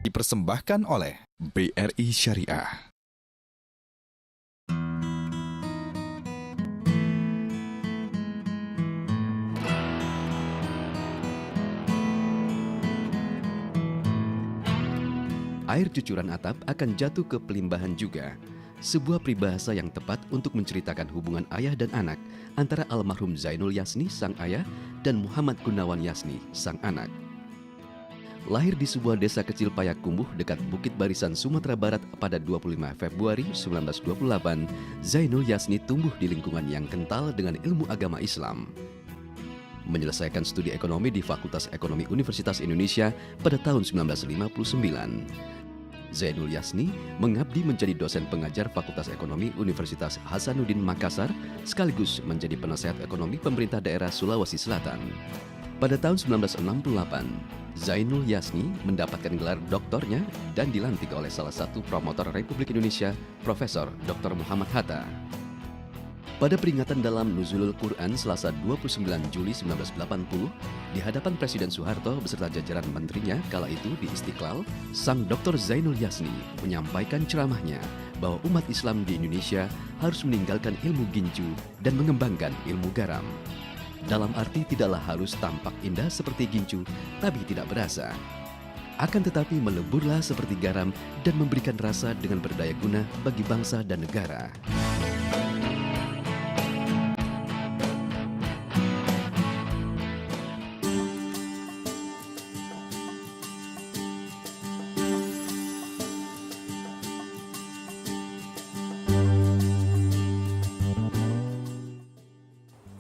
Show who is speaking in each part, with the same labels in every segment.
Speaker 1: dipersembahkan oleh BRI Syariah.
Speaker 2: Air cucuran atap akan jatuh ke pelimbahan juga. Sebuah peribahasa yang tepat untuk menceritakan hubungan ayah dan anak antara almarhum Zainul Yasni, sang ayah, dan Muhammad Gunawan Yasni, sang anak. Lahir di sebuah desa kecil Payakumbuh dekat Bukit Barisan, Sumatera Barat pada 25 Februari 1928, Zainul Yasni tumbuh di lingkungan yang kental dengan ilmu agama Islam. Menyelesaikan studi ekonomi di Fakultas Ekonomi Universitas Indonesia pada tahun 1959. Zainul Yasni mengabdi menjadi dosen pengajar Fakultas Ekonomi Universitas Hasanuddin Makassar sekaligus menjadi penasehat ekonomi pemerintah daerah Sulawesi Selatan. Pada tahun 1968, Zainul Yasni mendapatkan gelar doktornya dan dilantik oleh salah satu promotor Republik Indonesia, Profesor Dr. Muhammad Hatta. Pada peringatan dalam Nuzulul Quran Selasa 29 Juli 1980, di hadapan Presiden Soeharto beserta jajaran menterinya kala itu di Istiqlal, sang Dr. Zainul Yasni menyampaikan ceramahnya bahwa umat Islam di Indonesia harus meninggalkan ilmu ginju dan mengembangkan ilmu garam. Dalam arti tidaklah harus tampak indah seperti ginju, tapi tidak berasa. Akan tetapi meleburlah seperti garam dan memberikan rasa dengan berdaya guna bagi bangsa dan negara.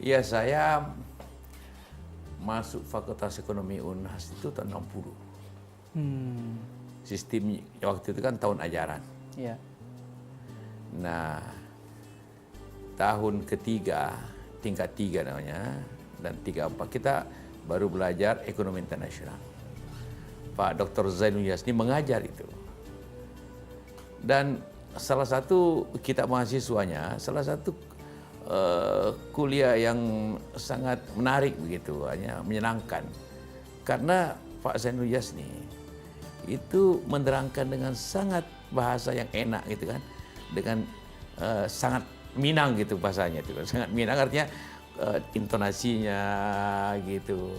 Speaker 3: Ya, saya masuk Fakultas Ekonomi Unhas itu tahun 60. Sistem waktu itu kan tahun ajaran.
Speaker 4: Ya.
Speaker 3: Nah, tahun ketiga, tingkat 3 namanya, dan 3-4 kita baru belajar ekonomi internasional. Pak Dr. Zainul Yasni mengajar itu. Dan salah satu kita mahasiswanya, salah satu kuliah yang sangat menarik begitu, hanya menyenangkan. Karena Pak Zainul Yasni itu menerangkan dengan sangat bahasa yang enak gitu kan, dengan sangat Minang gitu bahasanya itu, sangat Minang artinya intonasinya gitu.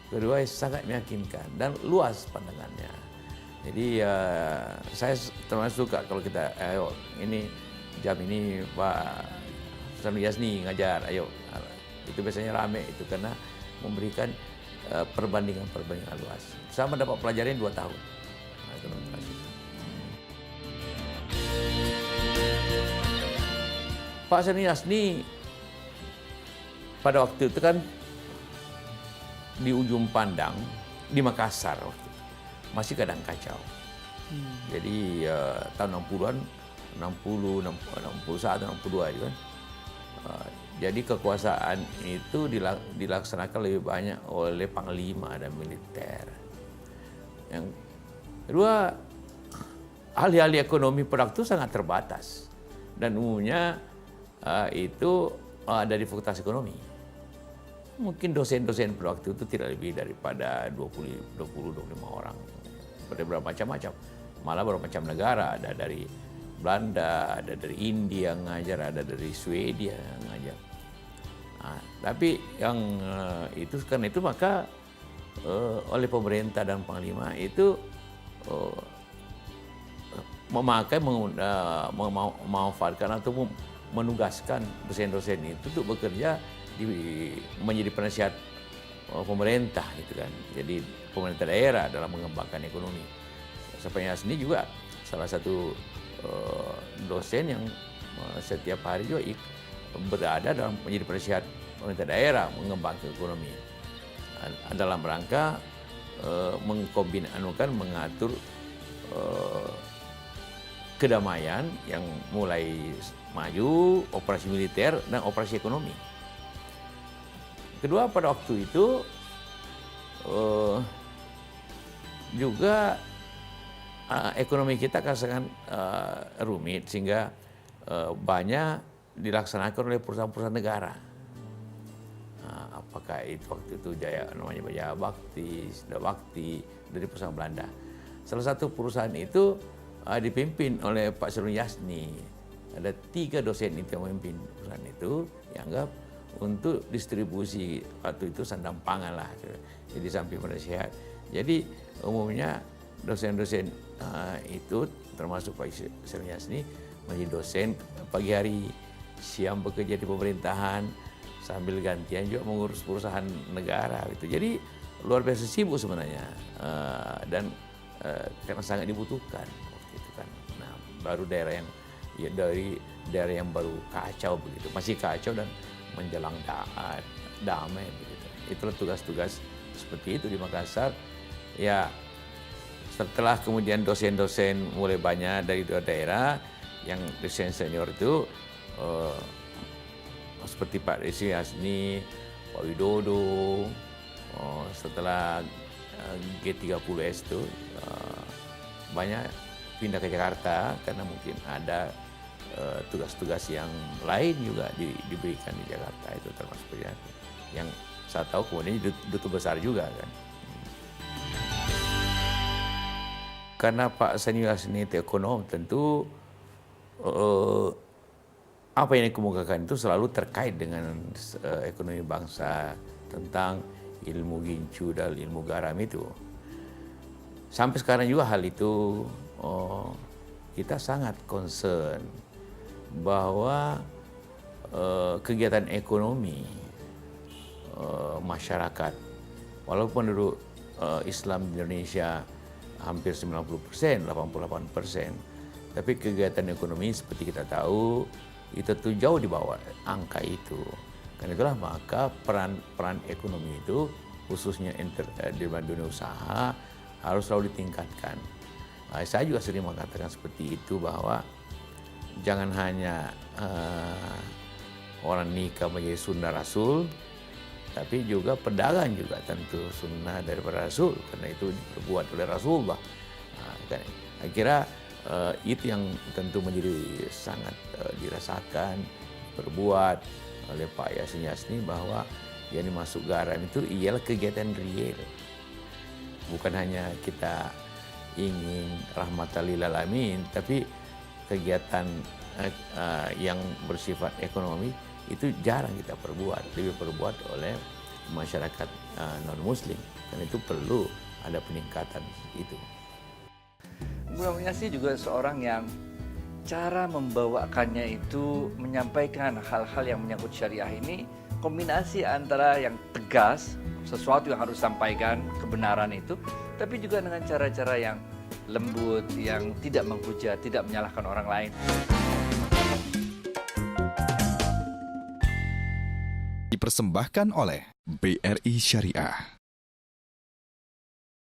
Speaker 3: Kedua sangat meyakinkan dan luas pandangannya. Jadi saya termasuk suka kalau kita ayo ini jam ini Pak Zainul Yasni ngajar, ayo. Itu biasanya rame itu karena memberikan perbandingan luas. Sama dapat pelajaran 2 tahun. Nah, itu Pak Zainul Yasni pada waktu itu kan di ujung pandang di Makassar waktu itu. Masih kadang kacau. Jadi tahun 60-an, 60, 61, 62 itu kan. Jadi kekuasaan itu dilaksanakan lebih banyak oleh panglima dan militer. Yang kedua, ahli-ahli ekonomi pada waktu itu sangat terbatas dan umumnya itu dari Fakultas Ekonomi. Mungkin dosen-dosen pada waktu itu tidak lebih daripada 20-25 orang. Beberapa macam-macam, malah beberapa macam negara, ada dari Belanda, ada dari India yang ngajar, ada dari Swedia yang ngajar. Nah, tapi yang itu karena itu maka oleh pemerintah dan panglima itu memanfaatkan atau menugaskan dosen-dosen itu untuk bekerja menjadi penasihat pemerintah gitu kan. Jadi pemerintah daerah dalam mengembangkan ekonomi. Saya sendiri juga salah satu dosen yang setiap hari juga berada dalam menjadi penasihat pemerintah daerah mengembangkan ekonomi dalam rangka mengatur kedamaian yang mulai maju, operasi militer dan operasi ekonomi. Kedua, pada waktu itu juga ekonomi kita kan sangat rumit sehingga banyak dilaksanakan oleh perusahaan-perusahaan negara. Apakah itu waktu itu namanya Jaya Bakti, Sida Bakti dari perusahaan Belanda. Salah satu perusahaan itu dipimpin oleh Pak Syarul Yasni. Ada 3 dosen itu yang memimpin perusahaan itu, dianggap untuk distribusi waktu itu sandang pangan lah. Jadi samping pada sehat. Jadi umumnya dosen-dosen itu termasuk Pak Syarul Yasni menjadi dosen pagi hari, siang bekerja di pemerintahan, sambil gantian juga mengurus perusahaan negara gitu. Jadi luar biasa sibuk sebenarnya dan karena sangat dibutuhkan waktu itu kan. Nah, baru daerah yang baru kacau begitu, masih kacau dan menjelang damai begitu. Itulah tugas-tugas seperti itu di Makassar. Ya, setelah kemudian dosen-dosen mulai banyak dari dua daerah, yang dosen senior itu seperti Pak Desi Yasni, Pak Widodo, setelah G30S itu banyak pindah ke Jakarta karena mungkin ada tugas-tugas yang lain juga diberikan di Jakarta, itu termasuk yang saya tahu kemudian duta besar juga kan. Karena Pak Seni Yasni itu ekonom, tentu apa yang dikemukakan itu selalu terkait dengan ekonomi bangsa, tentang ilmu gincu dan ilmu garam itu. Sampai sekarang juga hal itu kita sangat concern bahwa kegiatan ekonomi masyarakat, walaupun penduduk Islam di Indonesia hampir 90%, 88%, tapi kegiatan ekonomi seperti kita tahu itu tuh jauh di bawah angka itu. Karena itulah maka peran ekonomi itu khususnya di dunia usaha harus selalu ditingkatkan. Saya juga sering mengatakan seperti itu, bahwa jangan hanya orang nikah menjadi sunnah Rasul, tapi juga pedagang juga tentu sunnah daripada Rasul, karena itu diperbuat oleh Rasulullah. Saya kira itu yang tentu menjadi sangat dirasakan, berbuat oleh Pak Yasni, bahwa yang dimaksud garam itu ialah kegiatan real. Bukan hanya kita ingin rahmatan lil alamin, tapi kegiatan yang bersifat ekonomi itu jarang kita perbuat, lebih perbuat oleh masyarakat non-muslim, dan itu perlu ada peningkatan itu.
Speaker 4: Bu Yasni juga seorang yang cara membawakannya itu menyampaikan hal-hal yang menyangkut syariah ini, kombinasi antara yang tegas, sesuatu yang harus disampaikan, kebenaran itu, tapi juga dengan cara-cara yang lembut, yang tidak menghujat, tidak menyalahkan orang lain.
Speaker 1: Dipersembahkan oleh BRI Syariah.